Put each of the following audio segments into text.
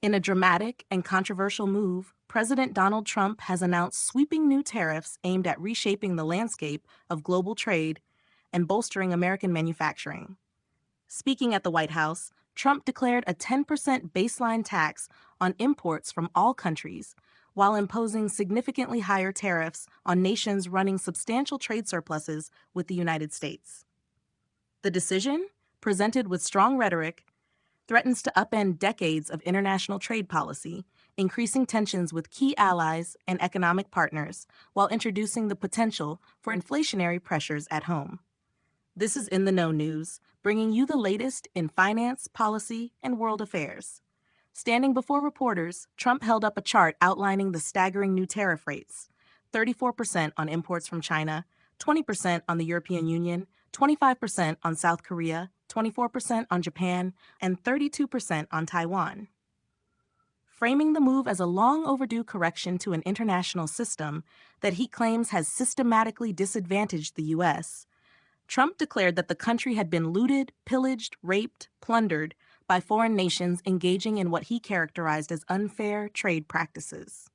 In a dramatic and controversial move, President Donald Trump has announced sweeping new tariffs aimed at reshaping the landscape of global trade and bolstering American manufacturing. Speaking at the White House, Trump declared a 10% baseline tax on imports from all countries, while imposing significantly higher tariffs on nations running substantial trade surpluses with the United States. The decision, presented with strong rhetoric, threatens to upend decades of international trade policy, increasing tensions with key allies and economic partners while introducing the potential for inflationary pressures at home. This is In the Know News, bringing you the latest in finance, policy, and world affairs. Standing before reporters, Trump held up a chart outlining the staggering new tariff rates: 34% on imports from China, 20% on the European Union, 25% on South Korea, 24% on Japan, and 32% on Taiwan. Framing the move as a long overdue correction to an international system that he claims has systematically disadvantaged the U.S., Trump declared that the country had been looted, pillaged, raped, plundered by foreign nations engaging in what he characterized as unfair trade practices.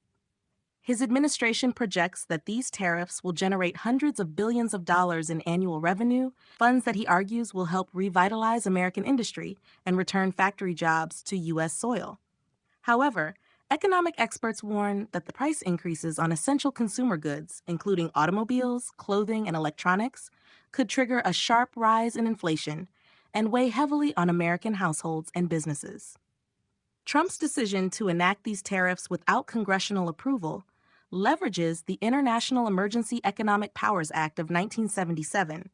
His administration projects that these tariffs will generate hundreds of billions of dollars in annual revenue, funds that he argues will help revitalize American industry and return factory jobs to U.S. soil. However, economic experts warn that the price increases on essential consumer goods, including automobiles, clothing, and electronics, could trigger a sharp rise in inflation and weigh heavily on American households and businesses. Trump's decision to enact these tariffs without congressional approval leverages the International Emergency Economic Powers Act of 1977,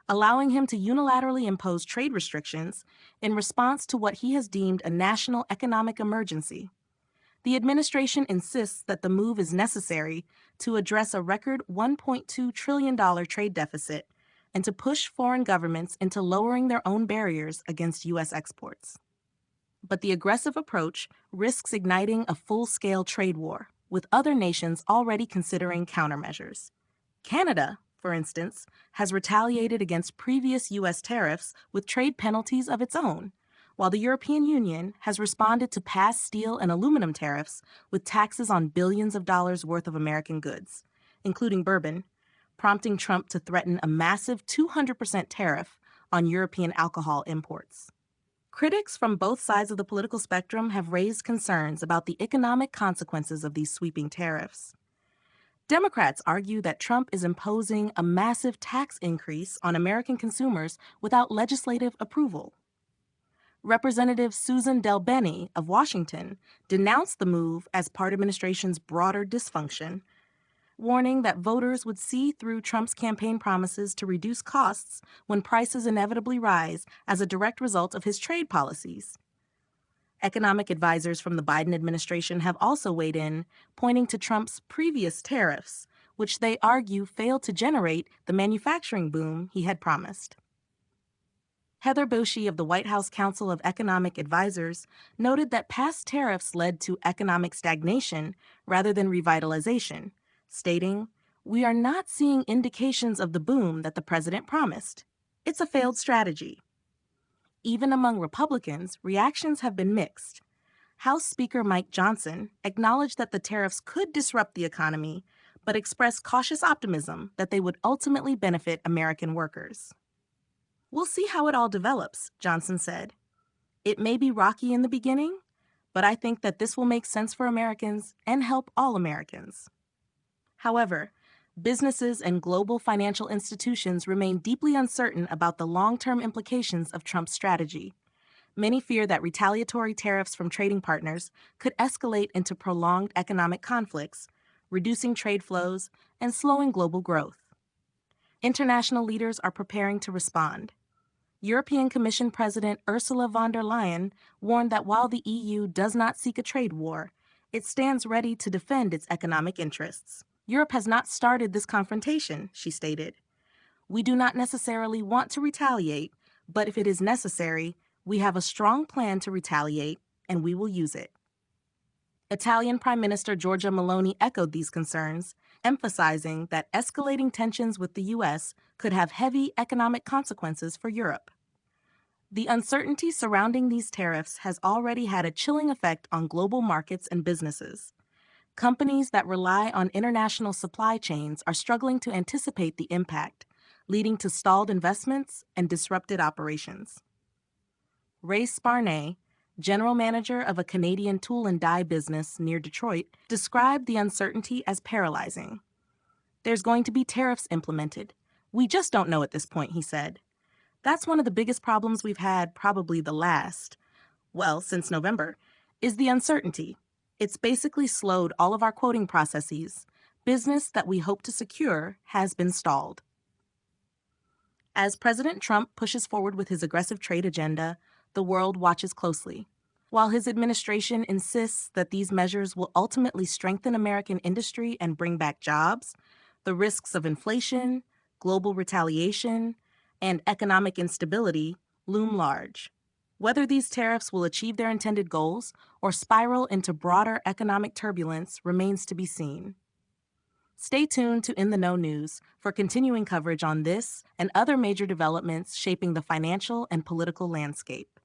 allowing him to unilaterally impose trade restrictions in response to what he has deemed a national economic emergency. The administration insists that the move is necessary to address a record $1.2 trillion trade deficit and to push foreign governments into lowering their own barriers against U.S. exports. But the aggressive approach risks igniting a full-scale trade war, with other nations already considering countermeasures. Canada, for instance, has retaliated against previous U.S. tariffs with trade penalties of its own, while the European Union has responded to past steel and aluminum tariffs with taxes on billions of dollars worth of American goods, including bourbon, prompting Trump to threaten a massive 200% tariff on European alcohol imports. Critics from both sides of the political spectrum have raised concerns about the economic consequences of these sweeping tariffs. Democrats argue that Trump is imposing a massive tax increase on American consumers without legislative approval. Representative Susan DelBene of Washington denounced the move as part of the administration's broader dysfunction, warning that voters would see through Trump's campaign promises to reduce costs when prices inevitably rise as a direct result of his trade policies. Economic advisors from the Biden administration have also weighed in, pointing to Trump's previous tariffs, which they argue failed to generate the manufacturing boom he had promised. Heather Boshi of the White House Council of Economic Advisors noted that past tariffs led to economic stagnation rather than revitalization, stating, "We are not seeing indications of the boom that the president promised. It's a failed strategy." Even among Republicans, reactions have been mixed. House Speaker Mike Johnson acknowledged that the tariffs could disrupt the economy, but expressed cautious optimism that they would ultimately benefit American workers. "We'll see how it all develops," Johnson said. "It may be rocky in the beginning, but I think that this will make sense for Americans and help all Americans." However, businesses and global financial institutions remain deeply uncertain about the long-term implications of Trump's strategy. Many fear that retaliatory tariffs from trading partners could escalate into prolonged economic conflicts, reducing trade flows and slowing global growth. International leaders are preparing to respond. European Commission President Ursula von der Leyen warned that while the EU does not seek a trade war, it stands ready to defend its economic interests. "Europe has not started this confrontation," she stated. "We do not necessarily want to retaliate, but if it is necessary, we have a strong plan to retaliate, and we will use it." Italian Prime Minister Giorgia Meloni echoed these concerns, emphasizing that escalating tensions with the U.S. could have heavy economic consequences for Europe. The uncertainty surrounding these tariffs has already had a chilling effect on global markets and businesses. Companies that rely on international supply chains are struggling to anticipate the impact, leading to stalled investments and disrupted operations. Ray Sparnay, general manager of a Canadian tool and die business near Detroit, described the uncertainty as paralyzing. There's going to be tariffs implemented. We just don't know at this point, he said. That's one of the biggest problems we've had, probably the last, well, since November, is the uncertainty. It's basically slowed all of our quoting processes. Business that we hope to secure has been stalled. As President Trump pushes forward with his aggressive trade agenda, the world watches closely. While his administration insists that these measures will ultimately strengthen American industry and bring back jobs, the risks of inflation, global retaliation, and economic instability loom large. Whether these tariffs will achieve their intended goals or spiral into broader economic turbulence remains to be seen. Stay tuned to In the Know News for continuing coverage on this and other major developments shaping the financial and political landscape.